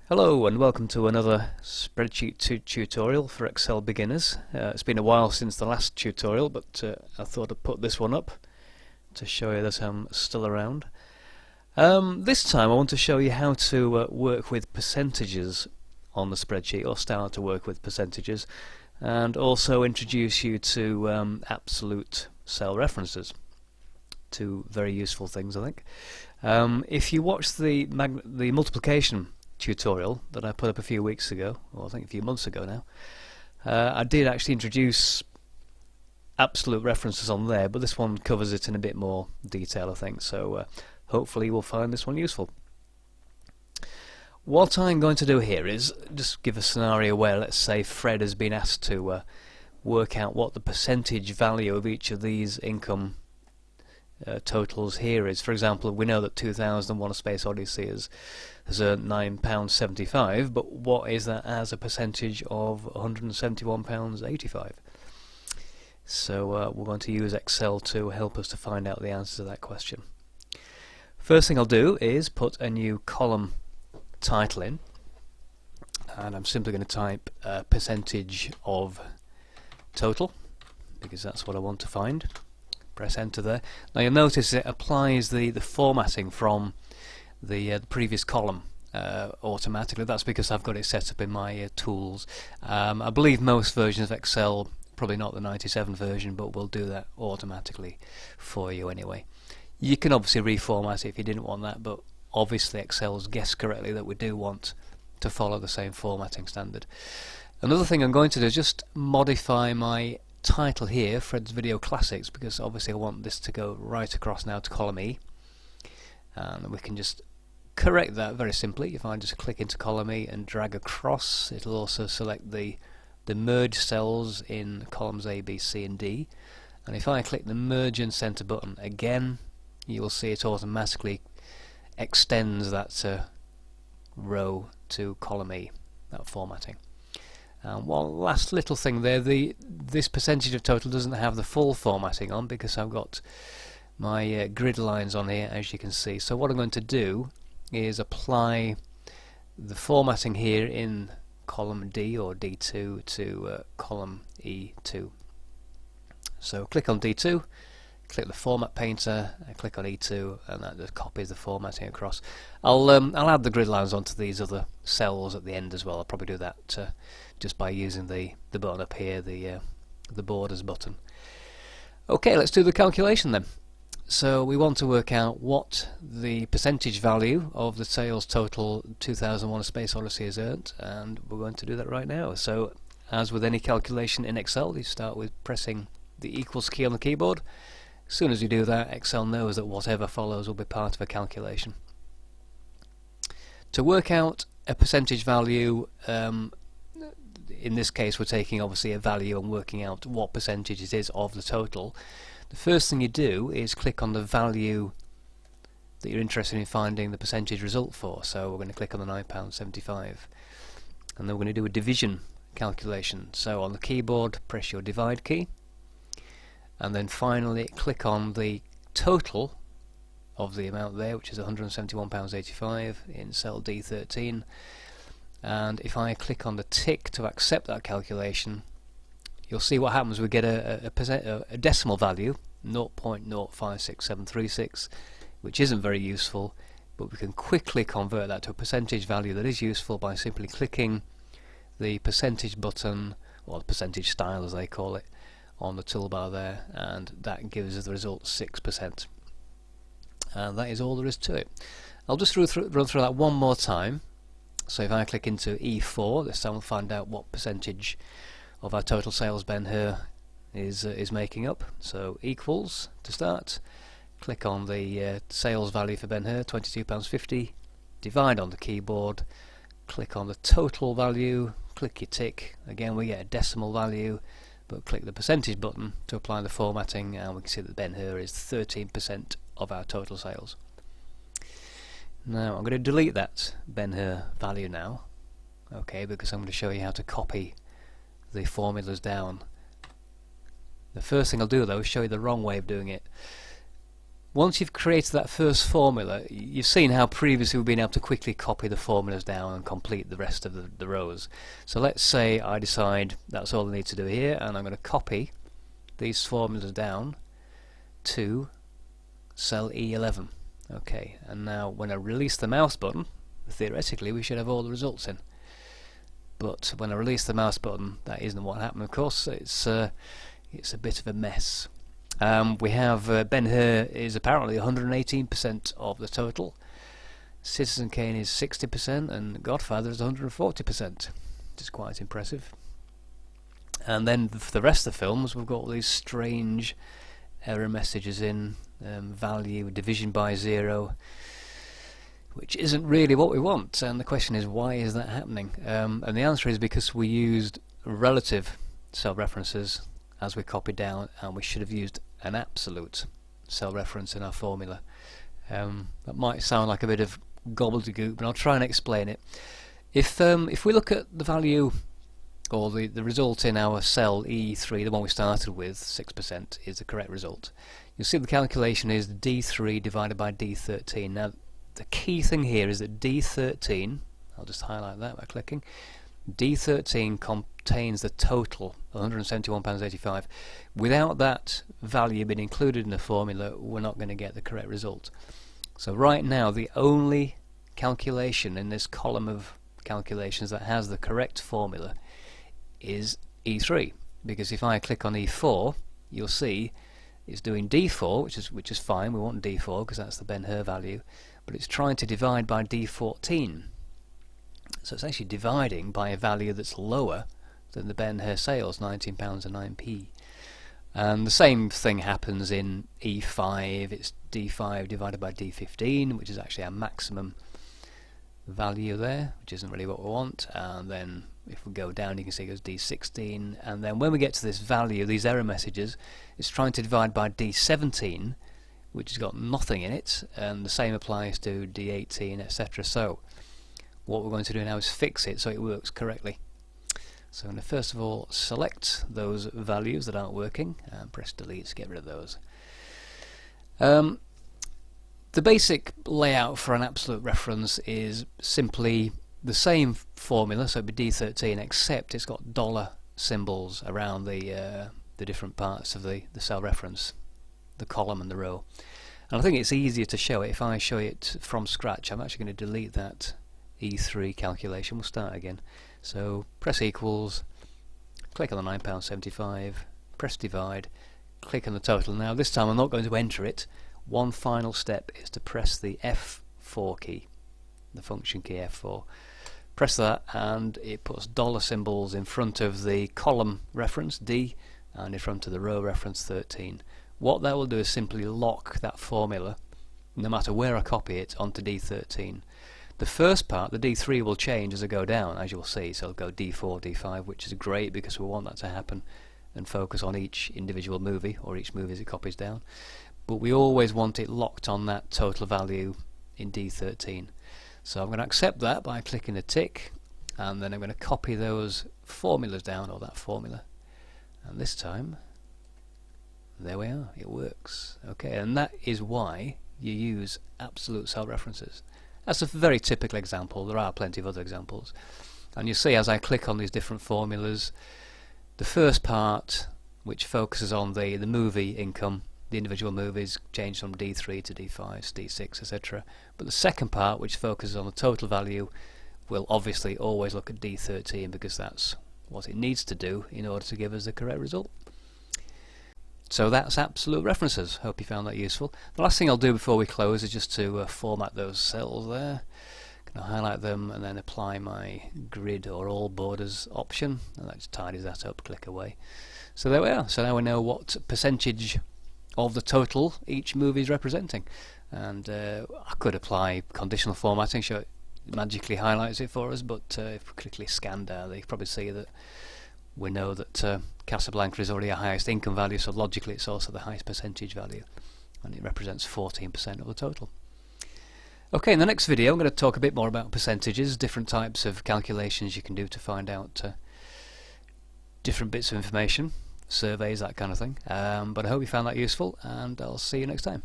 Hello and welcome to another spreadsheet tutorial for Excel beginners. It's been a while since the last tutorial, but I thought I'd put this one up to show you that I'm still around. This time I want to show you how to work with percentages on the spreadsheet, or start to work with percentages, and also introduce you to absolute cell references. Two very useful things, I think. If you watch the multiplication tutorial that I put up a few weeks ago, or I think a few months ago now, I did actually introduce absolute references on there, but this one covers it in a bit more detail, I think, so hopefully you will find this one useful. What I'm going to do here is just give a scenario where, let's say, Fred has been asked to work out what the percentage value of each of these income totals here is. For example, we know that 2001: A Space Odyssey has earned £9.75, but what is that as a percentage of £171.85? So we're going to use Excel to help us to find out the answer to that question. First thing I'll do is put a new column title in, and I'm simply going to type percentage of total, because that's what I want to find. Press enter there. Now you'll notice it applies the formatting from the previous column automatically. That's because I've got it set up in my tools. I believe most versions of Excel, probably not the 97 version, but will do that automatically for you anyway. You can obviously reformat it if you didn't want that, but obviously Excel's guessed correctly that we do want to follow the same formatting standard. Another thing I'm going to do is just modify my title here, Fred's Video Classics, because obviously I want this to go right across now to column E, and we can just correct that very simply. If I just click into column E and drag across, it'll also select the merge cells in columns A, B, C and D, and if I click the merge and center button again, you will see it automatically extends that row to column E, that formatting. One last little thing there, this percentage of total doesn't have the full formatting on because I've got my grid lines on here, as you can see. So what I'm going to do is apply the formatting here in column D or D2 to column E2. So click on D2, click the format painter, and click on E2, and that just copies the formatting across. I'll add the grid lines onto these other cells at the end as well. I'll probably do that just by using the button up here, the borders button. Okay, let's do the calculation then. So we want to work out what the percentage value of the sales total 2001: A Space Odyssey has earned, and we're going to do that right now. So as with any calculation in Excel, you start with pressing the equals key on the keyboard. As soon as you do that, Excel knows that whatever follows will be part of a calculation. To work out a percentage value, in this case we're taking obviously a value and working out what percentage it is of the total. The first thing you do is click on the value that you're interested in finding the percentage result for. So we're going to click on the £9.75, and then we're going to do a division calculation. So on the keyboard, press your divide key, and then finally click on the total of the amount there, which is £171.85 in cell D13, and if I click on the tick to accept that calculation, you'll see what happens. We get a decimal value, 0.056736, which isn't very useful, but we can quickly convert that to a percentage value that is useful by simply clicking the percentage button, or the percentage style as they call it, on the toolbar there, and that gives us the result 6%. And that is all there is to it. I'll just run through that one more time. So if I click into E4, this time we'll find out what percentage of our total sales Ben-Hur is making up. So equals to start, click on the sales value for Ben-Hur, £22.50, divide on the keyboard, click on the total value, click your tick, again we get a decimal value, but click the percentage button to apply the formatting, and we can see that Ben-Hur is 13% of our total sales. Now I'm going to delete that Ben-Hur value now, okay, because I'm going to show you how to copy the formulas down. The first thing I'll do though is show you the wrong way of doing it. once you've created that first formula, you've seen how previously we've been able to quickly copy the formulas down and complete the rest of the rows. So let's say I decide that's all I need to do here, and I'm going to copy these formulas down to cell E11. Okay, and now when I release the mouse button, theoretically we should have all the results in. But when I release the mouse button, that isn't what happened, of course. It's a bit of a mess. We have Ben-Hur is apparently 118% of the total, Citizen Kane is 60%, and Godfather is 140%, which is quite impressive. And then for the rest of the films, we've got all these strange error messages in, value, division by 0, which isn't really what we want. And the question is, why is that happening? And the answer is because we used relative cell references as we copied down, and we should have used an absolute cell reference in our formula. That might sound like a bit of gobbledygook, but I'll try and explain it. If we look at the value or the result in our cell E3, the one we started with, 6% is the correct result. You'll see the calculation is D3 divided by D13. Now the key thing here is that D13, I'll just highlight that by clicking, D13 contains the total, £171.85. Without that value being included in the formula, we're not going to get the correct result. So right now the only calculation in this column of calculations that has the correct formula is E3, because if I click on E4, you'll see it's doing D4, which is fine. We want D4 because that's the Ben-Hur value, but it's trying to divide by D14. So it's actually dividing by a value that's lower than the Ben-Hur sales, £19.09. And the same thing happens in E5. It's D5 divided by D15, which is actually our maximum value there, which isn't really what we want. And then if we go down, you can see it goes D16. And then when we get to this value, these error messages, it's trying to divide by D17, which has got nothing in it. And the same applies to D18, etc. So what we're going to do now is fix it so it works correctly. So I'm going to first of all select those values that aren't working and press delete to get rid of those. The basic layout for an absolute reference is simply the same formula, so it'd be D13, except it's got dollar symbols around the different parts of the cell reference, the column and the row. And I think it's easier to show it if I show it from scratch. I'm actually going to delete that E3 calculation. We'll start again. So press equals, click on the £9.75, press divide, click on the total. Now this time I'm not going to enter it. One final step is to press the F4 key, the function key F4. Press that and it puts dollar symbols in front of the column reference D and in front of the row reference 13. What that will do is simply lock that formula, no matter where I copy it, onto D13. The first part, the D3, will change as I go down, as you'll see, so it'll go D4, D5, which is great because we want that to happen and focus on each individual movie, or each movie as it copies down. But we always want it locked on that total value in D13. So I'm going to accept that by clicking the tick, and then I'm going to copy those formulas down, or that formula. And this time, there we are, it works. Okay, and that is why you use absolute cell references. That's a very typical example. There are plenty of other examples. And you see as I click on these different formulas, the first part, which focuses on the movie income, the individual movies, change from D3 to D5, D6, etc. But the second part, which focuses on the total value, will obviously always look at D13 because that's what it needs to do in order to give us the correct result. So that's absolute references. Hope you found that useful. The last thing I'll do before we close is just to format those cells there. Going to highlight them and then apply my grid or all borders option, and that just tidies that up. Click away. So there we are. So now we know what percentage of the total each movie is representing. And I could apply conditional formatting, so it magically highlights it for us, but if we quickly scan down, you can probably see that we know that Casablanca is already our highest income value, so logically it's also the highest percentage value, and it represents 14% of the total. Okay, in the next video I'm going to talk a bit more about percentages, different types of calculations you can do to find out different bits of information, surveys, that kind of thing. But I hope you found that useful, and I'll see you next time.